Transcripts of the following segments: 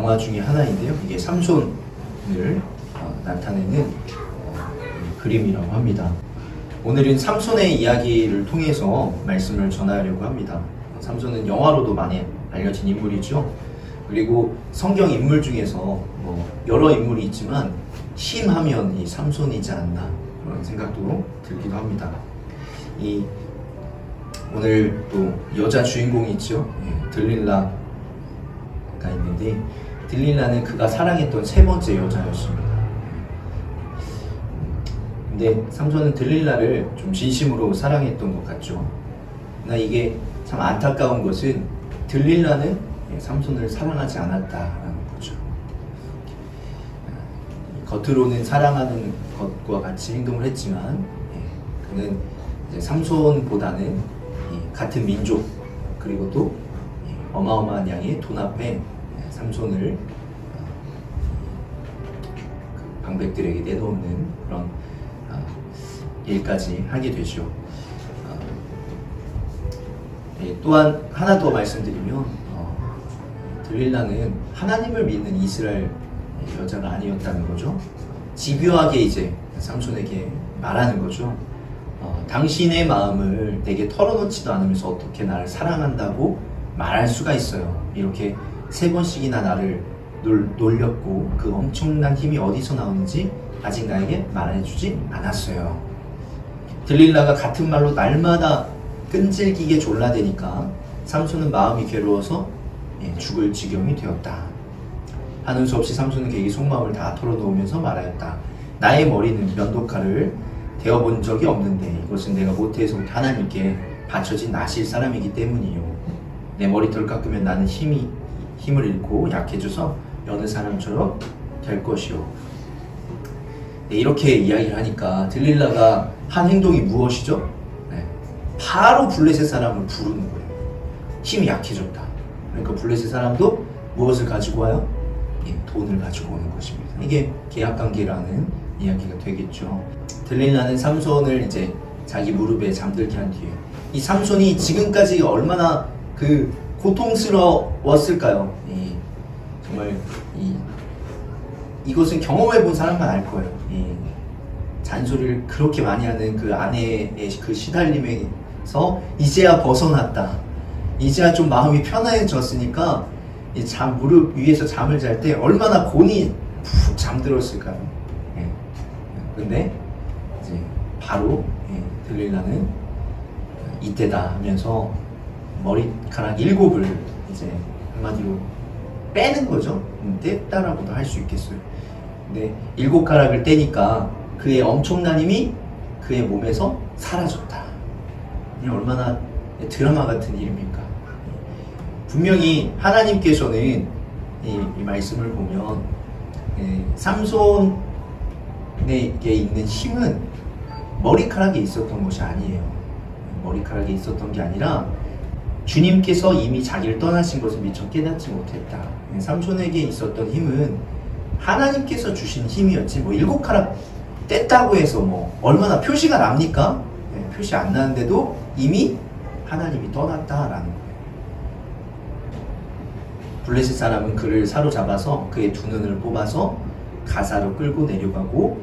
영화 중에 하나인데요. 이게 삼손을 나타내는 그림이라고 합니다. 오늘은 삼손의 이야기를 통해서 말씀을 전하려고 합니다. 삼손은 영화로도 많이 알려진 인물이죠. 그리고 성경 인물 중에서 여러 인물이 있지만 힘하면 이 삼손이지 않나 그런 생각도 들기도 합니다. 오늘 또 여자 주인공이 있죠. 들릴라가 있는데 들릴라는 그가 사랑했던 세 번째 여자였습니다. 근데 삼손은 들릴라를 좀 진심으로 사랑했던 것 같죠. 그러나 이게 참 안타까운 것은 들릴라는 삼손을 사랑하지 않았다라는 거죠. 겉으로는 사랑하는 것과 같이 행동을 했지만 그는 이제 삼손보다는 같은 민족 그리고 또 어마어마한 양의 돈 앞에 삼손을 방백들에게 내놓는 그런 일까지 하게 되죠. 또한 하나 더 말씀드리면 들릴라는 하나님을 믿는 이스라엘 여자가 아니었다는 거죠. 집요하게 이제 삼손에게 말하는 거죠. 당신의 마음을 내게 털어놓지도 않으면서 어떻게 나를 사랑한다고 말할 수가 있어요. 이렇게 3번씩이나 나를 놀렸고 그 엄청난 힘이 어디서 나오는지 아직 나에게 말해주지 않았어요. 들릴라가 같은 말로 날마다 끈질기게 졸라대니까 삼손은 마음이 괴로워서 죽을 지경이 되었다. 하는 수 없이 삼손은 그에게 속마음을 다 털어놓으면서 말하였다. 나의 머리는 면도칼을 대어본 적이 없는데 이것은 내가 모태에서 하나님께 바쳐진 나실 사람이기 때문이요. 내 머리털 깎으면 나는 힘을 잃고 약해져서 여느 사람처럼 될 것이요. 이렇게 이야기를 하니까 들릴라가 한 행동이 무엇이죠? 바로 블레셋 사람을 부르는 거예요. 힘이 약해졌다. 그러니까 블레셋 사람도 무엇을 가지고 와요? 돈을 가지고 오는 것입니다. 이게 계약관계라는 이야기가 되겠죠. 들릴라는 삼손을 이제 자기 무릎에 잠들게 한 뒤에 이 삼손이 지금까지 얼마나 고통스러웠을까요? 정말 이것은 경험해 본 사람만 알 거예요. 잔소리를 그렇게 많이 하는 그 아내의 그 시달림에서 이제야 벗어났다. 이제야 좀 마음이 편해졌으니까 무릎 위에서 잠을 잘 때 얼마나 곤히 푹 잠들었을까요? 근데 이제 바로 들릴라는 이때다 하면서 머리카락 7을 이제 한마디로 빼는 거죠. 뗐다라고도 할 수 있겠어요. 근데 7가락을 떼니까 그의 엄청난 힘이 그의 몸에서 사라졌다. 얼마나 드라마 같은 일입니까? 분명히 하나님께서는 이 말씀을 보면 삼손에게 있는 힘은 머리카락에 있었던 것이 아니에요. 머리카락에 있었던 게 아니라 주님께서 이미 자기를 떠나신 것을 미처 깨닫지 못했다. 삼손에게 있었던 힘은 하나님께서 주신 힘이었지 7가락 뗐다고 해서 얼마나 표시가 납니까? 표시 안 나는데도 이미 하나님이 떠났다라는 거예요. 블레셋 사람은 그를 사로잡아서 그의 2눈을 뽑아서 가사로 끌고 내려가고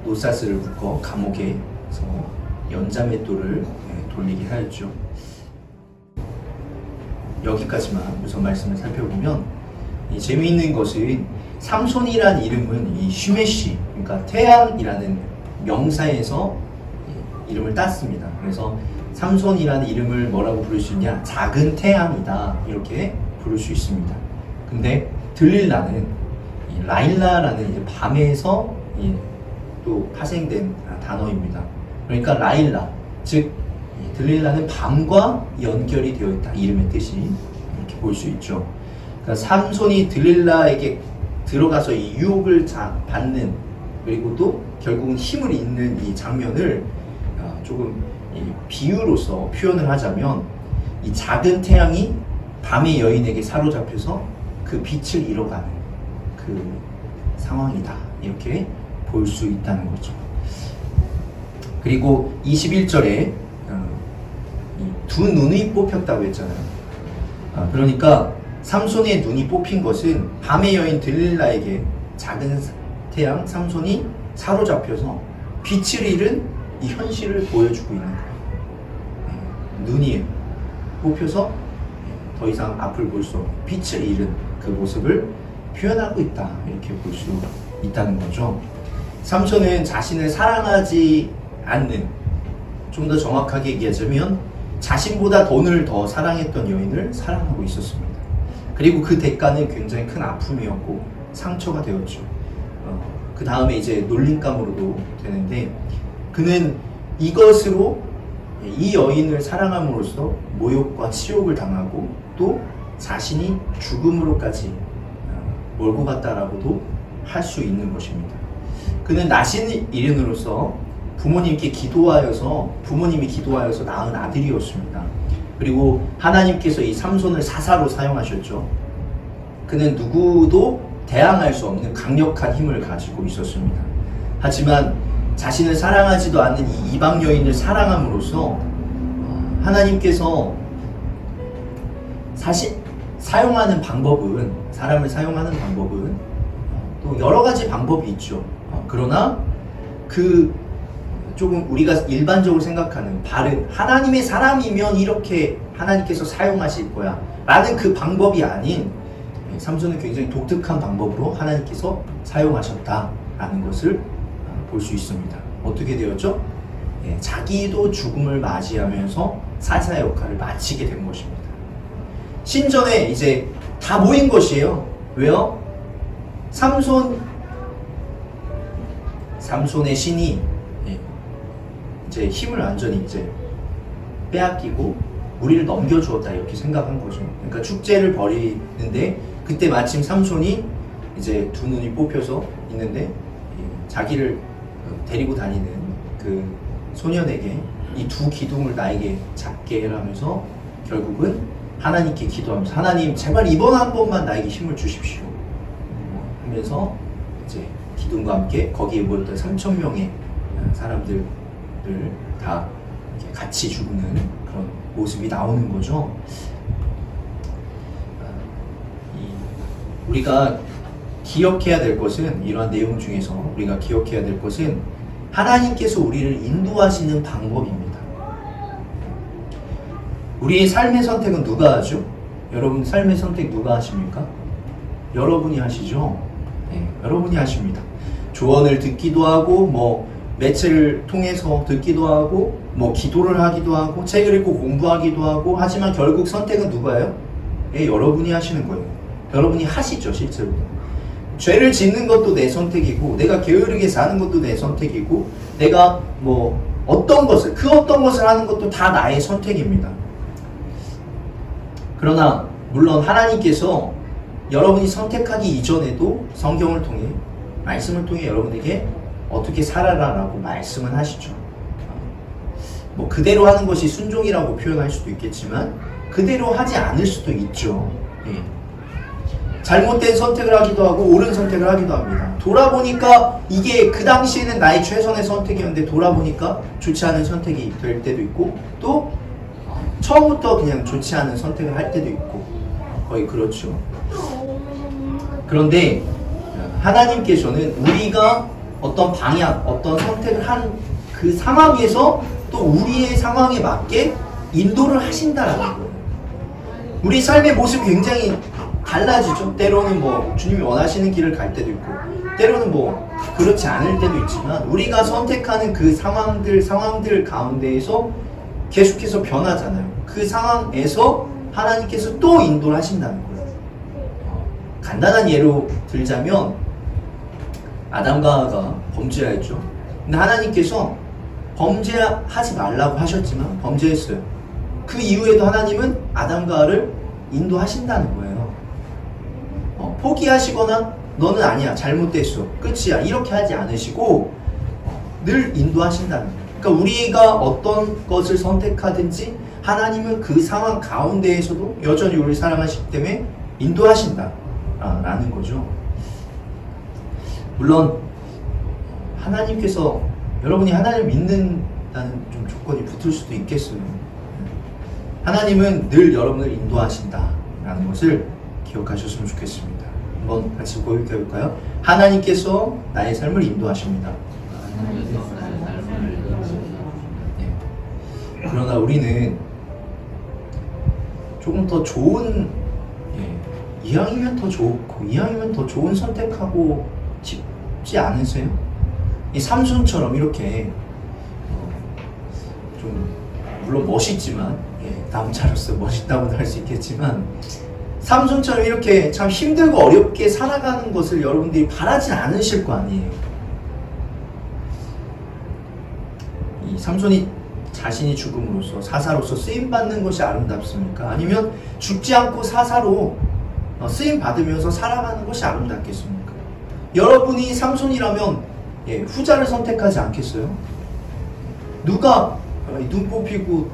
노사스를 묶어 감옥에서 연자맷돌을 돌리게 하였죠. 여기까지만 우선 말씀을 살펴보면 재미있는 것은 삼손이란 이름은 이 슈메시, 그러니까 태양이라는 명사에서 이름을 땄습니다. 그래서 삼손이라는 이름을 뭐라고 부를 수 있냐? 작은 태양이다, 이렇게 부를 수 있습니다. 근데 들릴라는 라일라라는 이제 밤에서 또 파생된 단어입니다. 그러니까 라일라, 즉 들릴라는 밤과 연결이 되어 있다, 이름의 뜻이. 이렇게 볼 수 있죠. 그러니까 삼손이 들릴라에게 들어가서 이 유혹을 받는, 그리고 또 결국은 힘을 잃는 이 장면을 조금 비유로서 표현을 하자면 이 작은 태양이 밤의 여인에게 사로잡혀서 그 빛을 잃어가는 그 상황이다, 이렇게 볼 수 있다는 거죠. 그리고 21절에 이 2눈이 뽑혔다고 했잖아요. 그러니까 삼손의 눈이 뽑힌 것은 밤의 여인 들릴라에게 작은 태양 삼손이 사로잡혀서 빛을 잃은 이 현실을 보여주고 있는 거예요. 눈이 뽑혀서 더 이상 앞을 볼 수 없는 빛을 잃은 그 모습을 표현하고 있다, 이렇게 볼 수 있다는 거죠. 삼손은 자신을 사랑하지 않는, 좀 더 정확하게 얘기하자면 자신보다 돈을 더 사랑했던 여인을 사랑하고 있었습니다. 그리고 그 대가는 굉장히 큰 아픔이었고 상처가 되었죠. 그 다음에 이제 놀림감으로도 되는데, 그는 이것으로 이 여인을 사랑함으로써 모욕과 치욕을 당하고 또 자신이 죽음으로까지 몰고 갔다라고도 할 수 있는 것입니다. 그는 나신 일인으로서 부모님이 기도하여서 낳은 아들이었습니다. 그리고 하나님께서 이 삼손을 사사로 사용하셨죠. 그는 누구도 대항할 수 없는 강력한 힘을 가지고 있었습니다. 하지만 자신을 사랑하지도 않는 이 이방 여인을 사랑함으로써 하나님께서 사실 사용하는 방법은, 사람을 사용하는 방법은 또 여러 가지 방법이 있죠. 그러나 그 조금 우리가 일반적으로 생각하는 바른 하나님의 사람이면 이렇게 하나님께서 사용하실 거야 라는 그 방법이 아닌, 삼손은 굉장히 독특한 방법으로 하나님께서 사용하셨다라는 것을 볼 수 있습니다. 어떻게 되었죠? 자기도 죽음을 맞이하면서 사사 역할을 마치게 된 것입니다. 신전에 이제 다 모인 것이에요. 왜요? 삼손의 신이 이제 힘을 완전히 이제 빼앗기고 우리를 넘겨주었다, 이렇게 생각한 거죠. 그러니까 축제를 벌이는데 그때 마침 삼손이 이제 두 눈이 뽑혀서 있는데 자기를 데리고 다니는 그 소년에게 이 두 기둥을 나에게 잡게 해라면서 결국은 하나님께 기도하면서, 하나님 제발 이번 한 번만 나에게 힘을 주십시오 하면서 이제 기둥과 함께 거기에 모였던 3,000명의 사람들을 다 같이 죽는 그런 모습이 나오는 거죠. 우리가 기억해야 될 것은, 이러한 내용 중에서 우리가 기억해야 될 것은 하나님께서 우리를 인도하시는 방법입니다. 우리의 삶의 선택은 누가 하죠? 여러분 삶의 선택 누가 하십니까? 여러분이 하시죠? 네, 여러분이 하십니다. 조언을 듣기도 하고, 뭐 매체를 통해서 듣기도 하고, 뭐 기도를 하기도 하고, 책을 읽고 공부하기도 하고, 하지만 결국 선택은 누가 해요? 예, 여러분이 하시는 거예요. 여러분이 하시죠, 실제로. 죄를 짓는 것도 내 선택이고, 내가 게으르게 사는 것도 내 선택이고, 내가 뭐 어떤 것을 하는 것도 다 나의 선택입니다. 그러나 물론 하나님께서 여러분이 선택하기 이전에도 성경을 통해, 말씀을 통해 여러분에게 어떻게 살아라라고 말씀을 하시죠. 뭐 그대로 하는 것이 순종이라고 표현할 수도 있겠지만 그대로 하지 않을 수도 있죠. 예. 잘못된 선택을 하기도 하고 옳은 선택을 하기도 합니다. 돌아보니까 이게 그 당시에는 나의 최선의 선택이었는데 돌아보니까 좋지 않은 선택이 될 때도 있고, 또 처음부터 그냥 좋지 않은 선택을 할 때도 있고, 거의 그렇죠. 그런데 하나님께서는 우리가 어떤 방향, 어떤 선택을 한 그 상황에서 또 우리의 상황에 맞게 인도를 하신다라는 거예요. 우리 삶의 모습이 굉장히 달라지죠. 때로는 뭐 주님이 원하시는 길을 갈 때도 있고, 때로는 뭐 그렇지 않을 때도 있지만, 우리가 선택하는 그 상황들 가운데에서 계속해서 변하잖아요. 그 상황에서 하나님께서 또 인도를 하신다는 거예요. 간단한 예로 들자면 아담과 하와가 범죄하였죠. 근데 하나님께서 범죄하지 말라고 하셨지만 범죄했어요. 그 이후에도 하나님은 아담과 하와를 인도하신다는 거예요. 포기하시거나 너는 아니야, 잘못됐어, 끝이야, 이렇게 하지 않으시고 늘 인도하신다는 거예요. 그러니까 우리가 어떤 것을 선택하든지 하나님은 그 상황 가운데에서도 여전히 우리를 사랑하시기 때문에 인도하신다 라는 거죠. 물론 하나님께서, 여러분이 하나님을 믿는다는 좀 조건이 붙을 수도 있겠어요. 하나님은 늘 여러분을 인도하신다 라는 것을 기억하셨으면 좋겠습니다. 한번 같이 고백해 볼까요? 하나님께서 나의 삶을 인도하십니다. 네. 그러나 우리는 조금 더 좋은, 이왕이면 더 좋고 이왕이면 더 좋은 선택하고 싶지 않으세요? 이 삼손처럼 이렇게 좀 물론 멋있지만, 남자로서 멋있다고도 할 수 있겠지만, 삼손처럼 이렇게 참 힘들고 어렵게 살아가는 것을 여러분들이 바라지 않으실 거 아니에요. 이 삼손이 자신이 죽음으로써 사사로서 쓰임받는 것이 아름답습니까? 아니면 죽지 않고 사사로 쓰임받으면서 살아가는 것이 아름답겠습니까? 여러분이 삼손이라면 후자를 선택하지 않겠어요? 누가 눈 뽑히고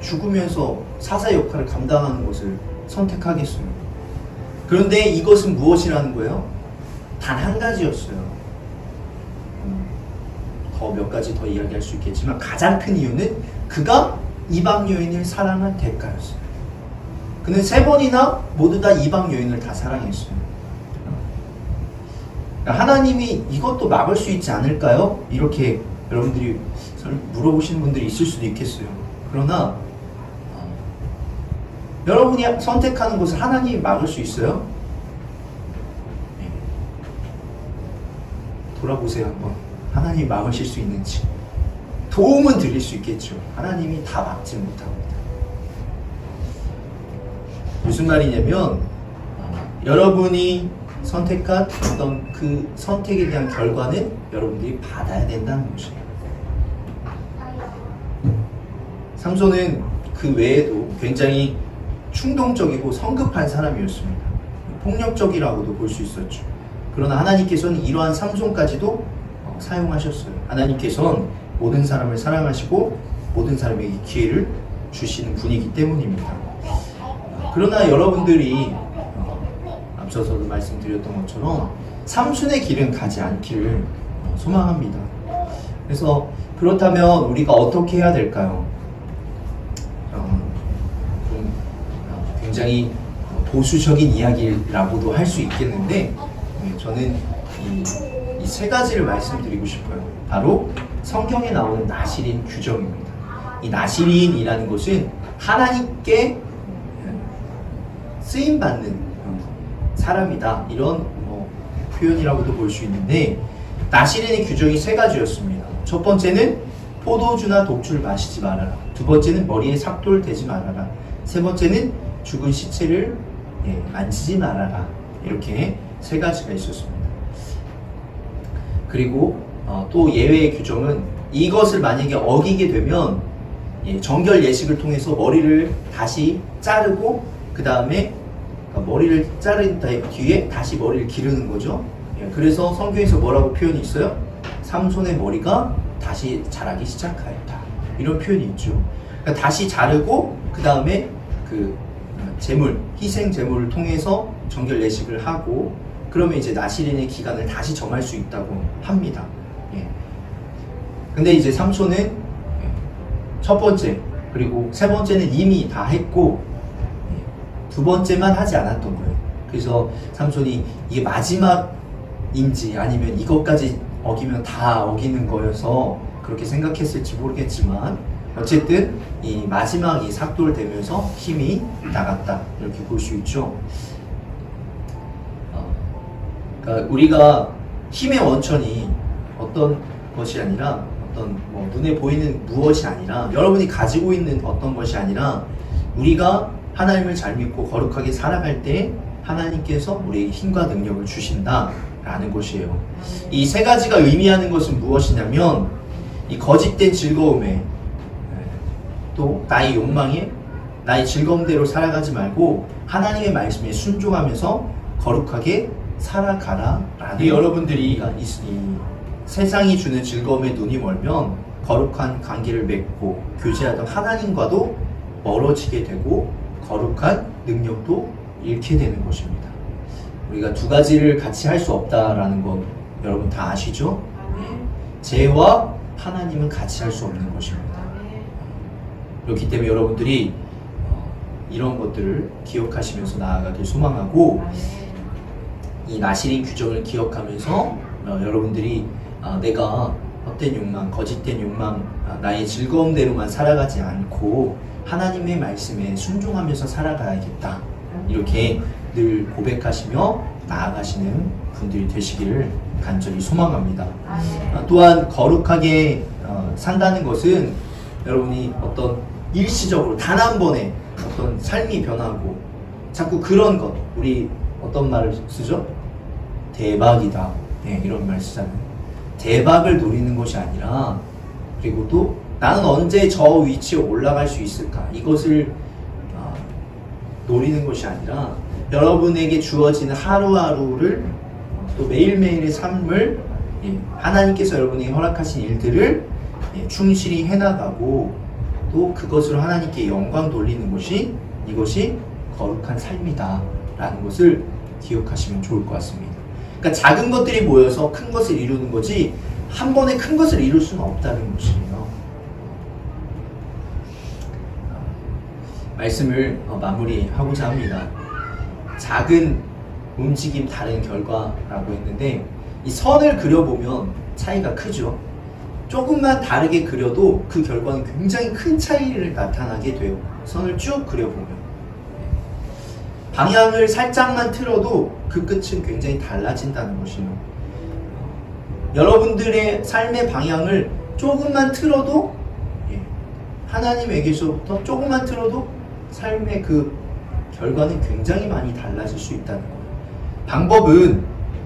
죽으면서 사사 역할을 감당하는 것을 선택하겠습니다. 그런데 이것은 무엇이라는 거예요? 단 한 가지였어요. 더 몇 가지 더 이야기할 수 있겠지만 가장 큰 이유는 그가 이방 여인을 사랑한 대가였어요. 그는 3번이나 모두 다 이방 여인을 다 사랑했어요. 하나님이 이것도 막을 수 있지 않을까요? 이렇게 여러분들이 물어보시는 분들이 있을 수도 있겠어요. 그러나 여러분이 선택하는 것을 하나님이 막을 수 있어요? 돌아보세요 한번. 하나님이 막으실 수 있는지. 도움은 드릴 수 있겠죠. 하나님이 다 막지 못합니다. 무슨 말이냐면 여러분이 선택한 어떤 그 선택에 대한 결과는 여러분들이 받아야 된다는 것이에요. 삼손은 그 외에도 굉장히 충동적이고 성급한 사람이었습니다. 폭력적이라고도 볼 수 있었죠. 그러나 하나님께서는 이러한 삼손까지도 사용하셨어요. 하나님께서는 모든 사람을 사랑하시고 모든 사람에게 기회를 주시는 분이기 때문입니다. 그러나 여러분들이 앞서서도 말씀드렸던 것처럼 삼손의 길은 가지 않기를 소망합니다. 그래서 그렇다면 우리가 어떻게 해야 될까요? 좀 굉장히 보수적인 이야기라고도 할 수 있겠는데 저는 이 세 가지를 말씀드리고 싶어요. 바로 성경에 나오는 나실인 규정입니다. 이 나실인이라는 것은 하나님께 쓰임받는 사람이다, 이런 표현이라고도 볼 수 있는데, 나실인의 규정이 3가지였습니다. 첫 번째는 포도주나 독주를 마시지 말아라. 두 번째는 머리에 삭돌 대지 말아라. 세 번째는 죽은 시체를 만지지 말아라. 이렇게 3가지가 있었습니다. 그리고 또 예외의 규정은 이것을 만약에 어기게 되면 정결 예식을 통해서 머리를 다시 자르고 그 다음에 머리를 자른 뒤에 다시 머리를 기르는 거죠. 그래서 성경에서 뭐라고 표현이 있어요? 삼손의 머리가 다시 자라기 시작하였다, 이런 표현이 있죠. 그러니까 다시 자르고 그 다음에 그 제물, 희생 제물을 통해서 정결 예식을 하고 그러면 이제 나실인의 기간을 다시 정할 수 있다고 합니다. 근데 이제 삼손은 첫 번째 그리고 세 번째는 이미 다 했고 두 번째만 하지 않았던 거예요. 그래서 삼손이 이게 마지막인지 아니면 이것까지 어기면 다 어기는 거여서 그렇게 생각했을지 모르겠지만 어쨌든 이 마지막이 삭돌되면서 힘이 나갔다, 이렇게 볼 수 있죠. 그러니까 우리가 힘의 원천이 어떤 것이 아니라 어떤 눈에 보이는 무엇이 아니라 여러분이 가지고 있는 어떤 것이 아니라 우리가 하나님을 잘 믿고 거룩하게 살아갈 때 하나님께서 우리에게 힘과 능력을 주신다라는 것이에요. 이 3가지가 의미하는 것은 무엇이냐면 이 거짓된 즐거움에 또 나의 욕망에 나의 즐거움대로 살아가지 말고 하나님의 말씀에 순종하면서 거룩하게 살아가라 라는, 여러분들이 이 세상이 주는 즐거움에 눈이 멀면 거룩한 관계를 맺고 교제하던 하나님과도 멀어지게 되고 거룩한 능력도 잃게 되는 것입니다. 우리가 2가지를 같이 할 수 없다라는 건 여러분 다 아시죠? 죄와 하나님은 같이 할 수 없는 것입니다. 그렇기 때문에 여러분들이 이런 것들을 기억하시면서 나아가길 소망하고, 이 나시린 규정을 기억하면서 여러분들이 내가 헛된 욕망, 거짓된 욕망, 나의 즐거움대로만 살아가지 않고 하나님의 말씀에 순종하면서 살아가야겠다, 이렇게 늘 고백하시며 나아가시는 분들이 되시기를 간절히 소망합니다. 또한 거룩하게 산다는 것은 여러분이 어떤 일시적으로 단 한 번에 어떤 삶이 변하고, 자꾸 그런 것, 우리 어떤 말을 쓰죠? 대박이다, 네, 이런 말 쓰잖아요. 대박을 노리는 것이 아니라, 그리고 또 나는 언제 저 위치에 올라갈 수 있을까, 이것을 노리는 것이 아니라 여러분에게 주어지는 하루하루를, 또 매일매일의 삶을, 하나님께서 여러분에게 허락하신 일들을 충실히 해나가고, 또 그것으로 하나님께 영광 돌리는 것이, 이것이 거룩한 삶이다 라는 것을 기억하시면 좋을 것 같습니다. 그러니까 작은 것들이 모여서 큰 것을 이루는 거지, 한 번에 큰 것을 이룰 수는 없다는 것이에요. 말씀을 마무리하고자 합니다. 작은 움직임 다른 결과라고 했는데, 이 선을 그려보면 차이가 크죠. 조금만 다르게 그려도 그 결과는 굉장히 큰 차이를 나타나게 돼요. 선을 쭉 그려보면 방향을 살짝만 틀어도 그 끝은 굉장히 달라진다는 것이에요. 여러분들의 삶의 방향을 조금만 틀어도, 하나님에게서부터 조금만 틀어도 삶의 그 결과는 굉장히 많이 달라질 수 있다는 거예요. 방법은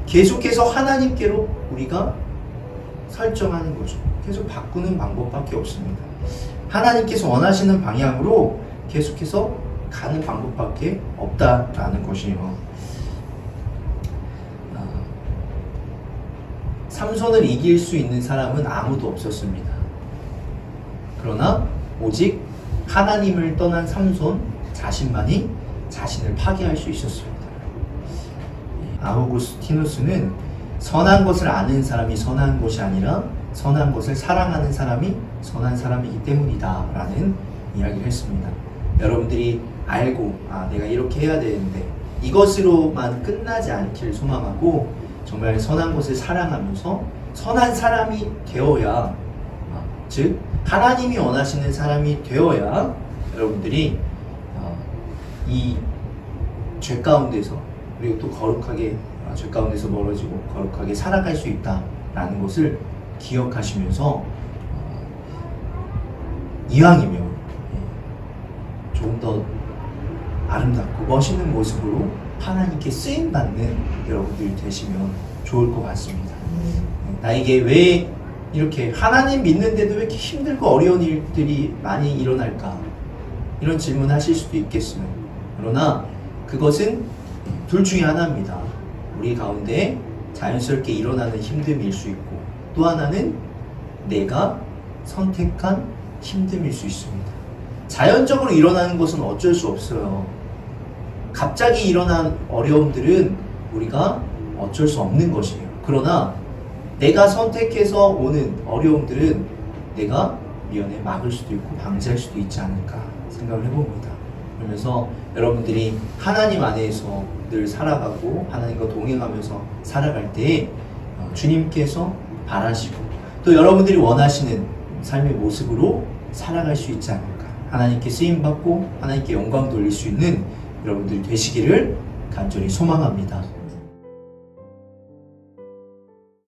계속해서 하나님께로 우리가 설정하는 거죠. 계속 바꾸는 방법밖에 없습니다. 하나님께서 원하시는 방향으로 계속해서 가는 방법밖에 없다라는 것이에요. 삼손을 이길 수 있는 사람은 아무도 없었습니다. 그러나 오직 하나님을 떠난 삼손 자신만이 자신을 파괴할 수 있었습니다. 아우구스티누스는 선한 것을 아는 사람이 선한 것이 아니라 선한 것을 사랑하는 사람이 선한 사람이기 때문이다 라는 이야기를 했습니다. 여러분들이 알고, 내가 이렇게 해야 되는데, 이것으로만 끝나지 않기를 소망하고, 정말 선한 것을 사랑하면서 선한 사람이 되어야, 즉 하나님이 원하시는 사람이 되어야 여러분들이 이 죄 가운데서, 그리고 또 거룩하게 죄 가운데서 멀어지고 거룩하게 살아갈 수 있다라는 것을 기억하시면서 이왕이면 조금 더 아름답고 멋있는 모습으로 하나님께 쓰임받는 여러분들이 되시면 좋을 것 같습니다. 나에게 왜 이렇게 하나님 믿는데도 왜 이렇게 힘들고 어려운 일들이 많이 일어날까, 이런 질문 하실 수도 있겠어요. 그러나 그것은 둘 중에 하나입니다. 우리 가운데 자연스럽게 일어나는 힘듦일 수 있고, 또 하나는 내가 선택한 힘듦일 수 있습니다. 자연적으로 일어나는 것은 어쩔 수 없어요. 갑자기 일어난 어려움들은 우리가 어쩔 수 없는 것이에요. 그러나 내가 선택해서 오는 어려움들은 내가 미연에 막을 수도 있고 방지할 수도 있지 않을까 생각을 해봅니다. 그러면서 여러분들이 하나님 안에서 늘 살아가고 하나님과 동행하면서 살아갈 때 주님께서 바라시고 또 여러분들이 원하시는 삶의 모습으로 살아갈 수 있지 않을까, 하나님께 쓰임받고 하나님께 영광 돌릴 수 있는 여러분들이 되시기를 간절히 소망합니다.